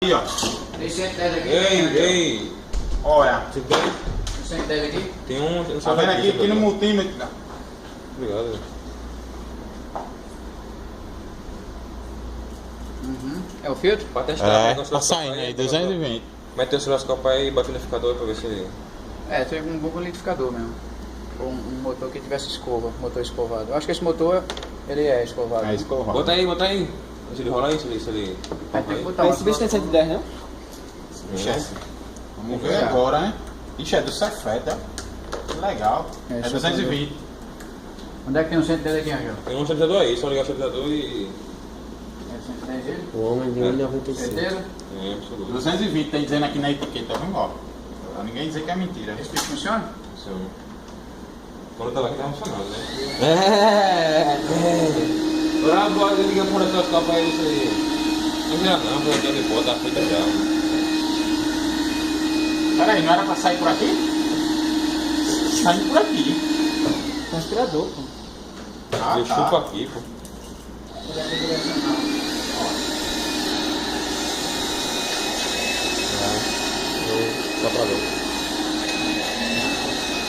Aqui, ó. Tem 110 aqui. Ei! Olha. Você tem? Tem 110 aqui? Tem um. Tá vendo aqui no multímetro? Obrigado. É o filtro? Pra testar. É, pega o tá osciloscópio saindo aí, aí, 220. Mete o osciloscópio aí e bate o liquidificador pra ver se. É, tem um bom liquidificador mesmo. Um motor que tivesse escova, motor escovado. Eu acho que esse motor, ele é escovado. É isso que eu Bota aí. Se ele rolar aí, se ele. Aí tem que botar Esse bicho tem 110, não? Ixi, vamos ver agora, né? Ixi, é do Cefet, ó. Que legal. É, É só 220. Onde é que tem um 110 aqui, Angel? Tem um centrifugador aí, só ligar o centrifugador e. É 110 ele? O homem de 1,95. Certeza? É, absoluto. 220, tem dizendo aqui na etiqueta, vamos embora. Pra ninguém dizer que é mentira. Esse bicho funciona? Quando eu tava aqui tava funcionando, né? É. Agora bora ligar pro osciloscópio aí, isso aí. Não vira não, porque ele bota a feita já. Peraí, não era pra sair por aqui? Saindo por aqui. É um aspirador, pô. Ah, Ele tá. chupa aqui, pô. Soprador.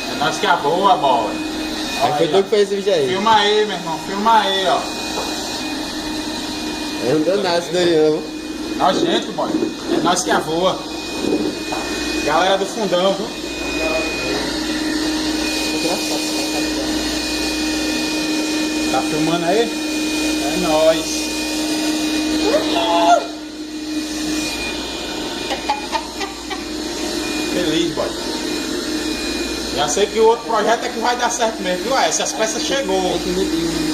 É nós que é a boa, bola. Aí foi tu que fez esse vídeo aí. Filma aí, meu irmão. Filma aí, ó. É um danado esse daí, não. Nojento, boy. É nós que a voa. Galera do fundão, viu? Tá filmando aí? É nóis. Feliz, boy. Já sei que o outro projeto é que vai dar certo mesmo, viu? Essas peças chegou. Tem que medir.